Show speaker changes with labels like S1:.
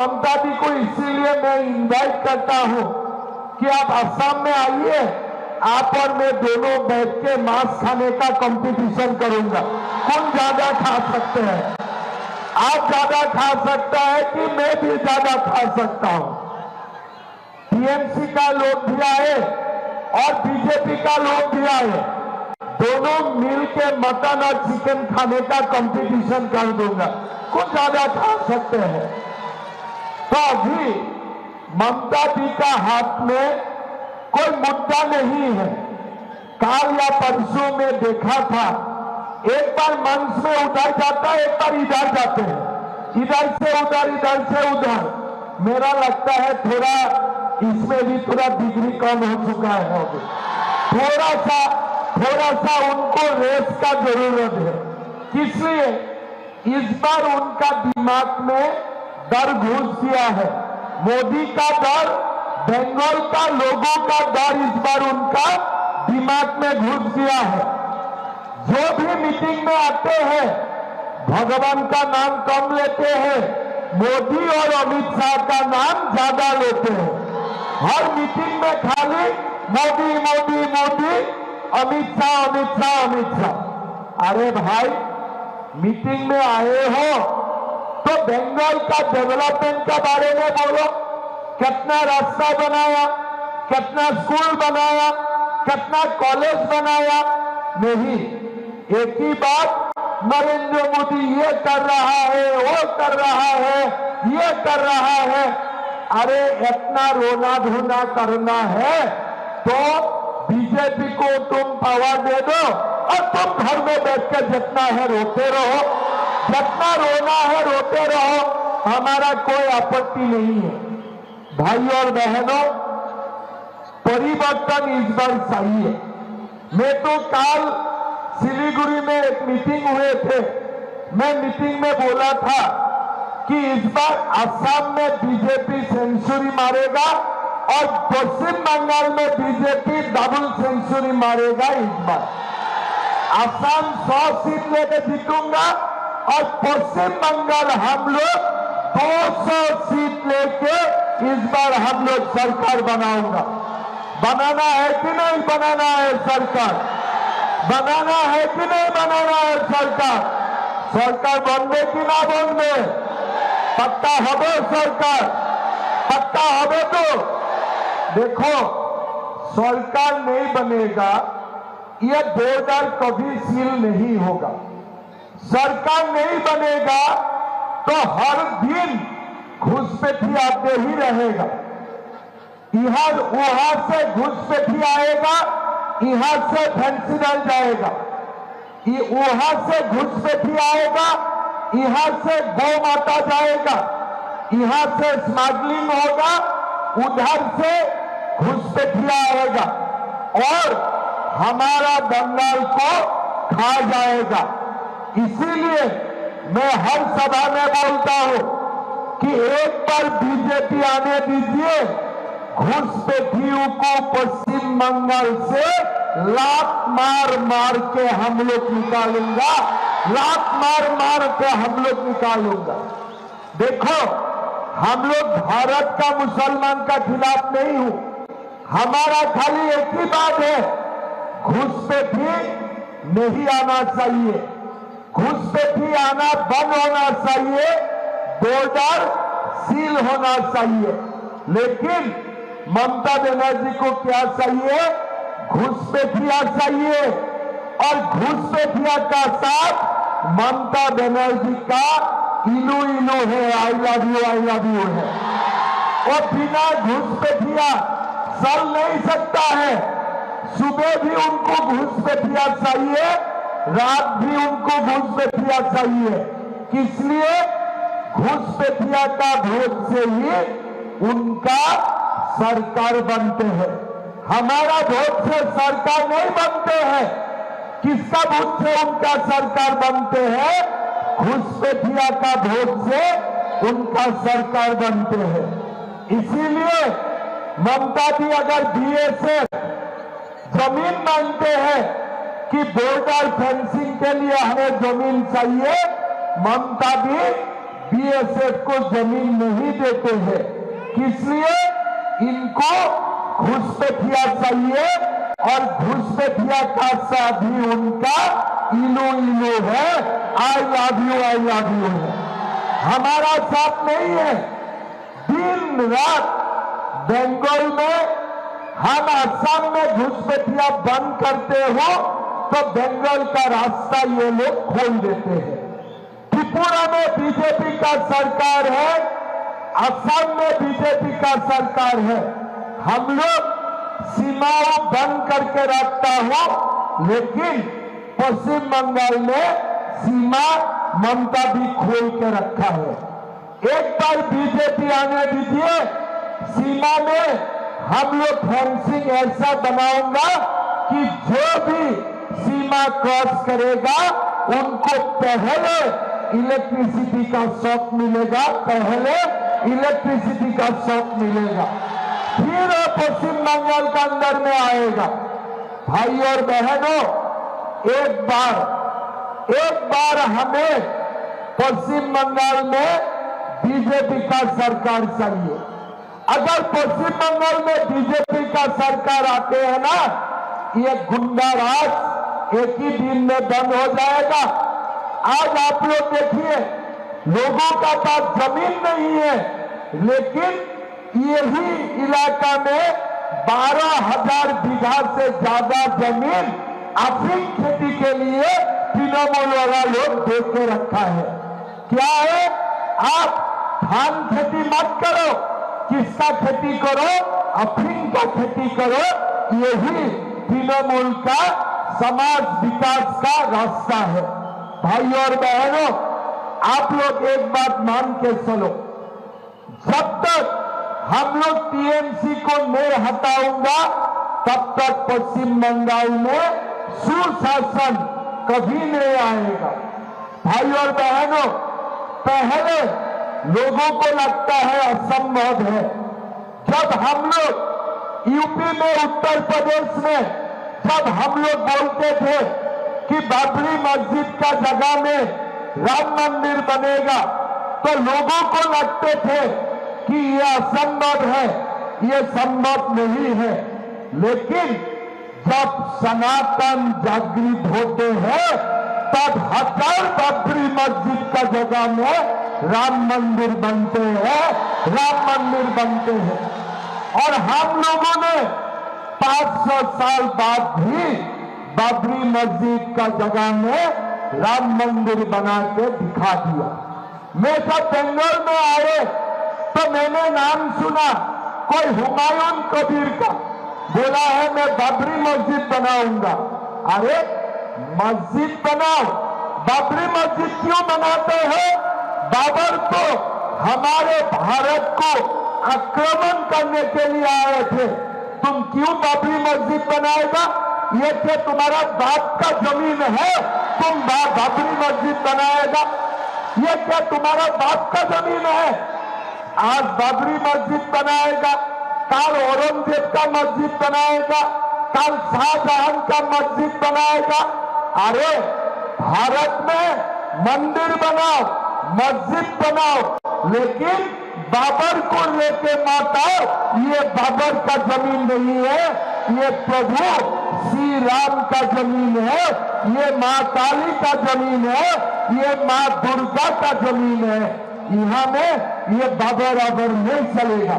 S1: ममता जी को इसीलिए मैं इनवाइट करता हूं कि आप असम में आइए, आप और मैं दोनों बैठ के मांस खाने का कंपटीशन करूंगा, कौन ज्यादा खा सकते हैं। आप ज्यादा खा सकता है कि मैं भी ज्यादा खा सकता हूं। टीएमसी का लोग भी आए और बीजेपी का लोग भी आए, दोनों मिल के मटन और चिकन खाने का कंपटीशन कर दूंगा, कौन ज्यादा खा सकते हैं। तो अभी ममता जी का हाथ में कोई मुद्दा नहीं है। काल या परसों में देखा था, एक बार मंच में उधर जाता है, एक बार इधर जाते हैं, इधर से उधर, इधर से उधर। मेरा लगता है थोड़ा इसमें भी थोड़ा डिग्री कम हो चुका है। थोड़ा सा उनको रेस का जरूरत है। इसलिए इस बार उनका दिमाग में डर घुस गया है, मोदी का डर, बंगाल का लोगों का डर इस बार उनका दिमाग में घुस गया है। जो भी मीटिंग में आते हैं भगवान का नाम कम लेते हैं, मोदी और अमित शाह का नाम ज्यादा लेते हैं। हर मीटिंग में खाली मोदी मोदी मोदी, अमित शाह अमित शाह अमित शाह। अरे भाई, मीटिंग में आए हो तो बंगाल का डेवलपमेंट के बारे में बोलो, कितना रास्ता बनाया, कितना स्कूल बनाया, कितना कॉलेज बनाया। नहीं, एक ही बात, नरेंद्र मोदी ये कर रहा है, वो कर रहा है, ये कर रहा है। अरे इतना रोना धोना करना है तो बीजेपी को तुम पावर दे दो और तुम घर में बैठ के जितना है रोते रहो, जितना रोना है रोते रहो, हमारा कोई आपत्ति नहीं है। भाई और बहनों, परिवर्तन इस बार चाहिए। मैं तो काल सिलीगुड़ी में एक मीटिंग हुए थे, मैं मीटिंग में बोला था कि इस बार असम में बीजेपी सेंचुरी मारेगा और पश्चिम बंगाल में बीजेपी डबल सेंचुरी मारेगा। इस बार असम 100 सीट लेकर जीतूंगा और पश्चिम बंगाल हम लोग 200 सीट लेके इस बार हम लोग सरकार बनाऊंगा। बनाना है कि नहीं बनाना है सरकार? बनाना है कि नहीं बनाना है सरकार? सरकार बनबे कि ना बनबे? पक्का হবে सरकार? पक्का হবে तो देखो, सरकार नहीं बनेगा, यह बॉर्डर कभी सील नहीं होगा। सरकार नहीं बनेगा तो हर दिन घुसपैठी आते ही रहेगा। वहां से घुसपैठी आएगा, यहां से फेंसिनल जाएगा, वहां से घुसपैठी आएगा, यहां से गौ माता जाएगा, यहां से स्मगलिंग होगा, उधर से घुसपैठिया आएगा और हमारा बंगाल को खा जाएगा। इसीलिए मैं हर सभा में बोलता हूं कि एक बार बीजेपी आने दीजिए, घुसपैठियों को पश्चिम बंगाल से लात मार मार के हम लोग निकालूंगा, लात मार मार के हम लोग निकालूंगा। देखो, हम लोग भारत का मुसलमान का खिलाफ नहीं हूं, हमारा खाली एक ही बात है, घुसपैठी नहीं आना चाहिए, घुसपैठी आना बंद होना चाहिए, बॉर्डर सील होना चाहिए। लेकिन ममता बनर्जी को क्या चाहिए? घुसपैठिया चाहिए और घुसपैठिया का साथ ममता बनर्जी का इलू इलू है, आई लव यू है। और बिना घुसपैठिया चल नहीं सकता है। सुबह भी उनको घुसपैठिया चाहिए, रात भी उनको घुसपैठिया चाहिए। किस लिए? घुसपैठिया का वोट से ही उनका सरकार बनते हैं, हमारा वोट से सरकार नहीं बनते हैं। किसका वोट से उनका सरकार बनते हैं? घुसपैठिया का वोट से उनका सरकार बनते हैं। इसीलिए ममता जी अगर बीएसएफ जमीन मांगते हैं कि बॉर्डर फेंसिंग के लिए हमें जमीन चाहिए, ममता भी बीएसएफ को जमीन नहीं देते हैं, इसलिए इनको घुसपैठिया चाहिए और घुसपैठिया का साथी उनका इलो इलो है, आई लव यू है। हमारा साथ नहीं है। दिन रात बंगाल में हम असम में घुसपैठिया बंद करते हो तो बंगाल का रास्ता ये लोग खोल देते हैं। त्रिपुरा में बीजेपी का सरकार है, असम में बीजेपी का सरकार है। हम लोग सीमाओं बंद करके रखता हो, लेकिन पश्चिम बंगाल में सीमा ममता भी खोल के रखा है। एक बार बीजेपी आने दीजिए, सीमा में हम लोग फेंसिंग ऐसा बनाऊंगा कि जो भी सीमा क्रॉस करेगा उनको पहले इलेक्ट्रिसिटी का शॉक मिलेगा, पहले इलेक्ट्रिसिटी का शॉक मिलेगा, फिर पश्चिम बंगाल के अंदर में आएगा। भाई और बहनों, एक बार हमें पश्चिम बंगाल में बीजेपी का सरकार चाहिए। अगर पश्चिम बंगाल में बीजेपी का सरकार आते हैं ना, ये गुंडा राज एक ही दिन में बंद हो जाएगा। आज आप लोग देखिए, लोगों का पास जमीन नहीं है, लेकिन यही इलाका में 12,000 बीघा से ज्यादा जमीन अफीम खेती के लिए तृणमूल वाला लोग दे के रखा है। क्या है? आप धान खेती मत करो, किसका खेती करो? अफीम का खेती करो। यही तृणमूल का समाज विकास का रास्ता है। भाई और बहनों, आप लोग एक बात मान के चलो, जब तक हम लोग टीएमसी को नहीं हटाऊंगा तब तक पश्चिम बंगाल में सुशासन कभी नहीं आएगा। भाई और बहनों, पहले लोगों को लगता है असंभव है। जब हम लोग यूपी में, उत्तर प्रदेश में जब हम लोग बोलते थे कि बाबरी मस्जिद का जगह में राम मंदिर बनेगा, तो लोगों को लगते थे कि यह असंभव है, यह संभव नहीं है। लेकिन जब सनातन जागृत होते हैं तब 1000 बाबरी मस्जिद का जगह में राम मंदिर बनते हैं, राम मंदिर बनते हैं। और हम लोगों ने 500 साल बाद भी बाबरी मस्जिद का जगह में राम मंदिर बना के दिखा दिया। मैं जब बंगाल में आए तो मैंने नाम सुना कोई हुमायूं कबीर का, बोला है मैं बाबरी मस्जिद बनाऊंगा। अरे मस्जिद बनाओ, बाबरी मस्जिद क्यों बनाते हैं? बाबर तो हमारे भारत को आक्रमण करने के लिए आए थे, तुम क्यों बाबरी मस्जिद बनाएगा? ये क्या तुम्हारा बाप का जमीन है, तुम बाबरी मस्जिद बनाएगा? ये क्या तुम्हारा बाप का जमीन है? आज बाबरी मस्जिद बनाएगा, कल औरंगजेब का मस्जिद बनाएगा, कल शाहजहां का मस्जिद बनाएगा। अरे भारत में मंदिर बनाओ, मस्जिद बनाओ, लेकिन बाबर को लेके मत आओ। ये बाबर का जमीन नहीं है, ये प्रभु श्री राम का जमीन है, ये माँ काली का जमीन है, ये माँ दुर्गा का जमीन है। यहाँ में ये बाबर नहीं चलेगा।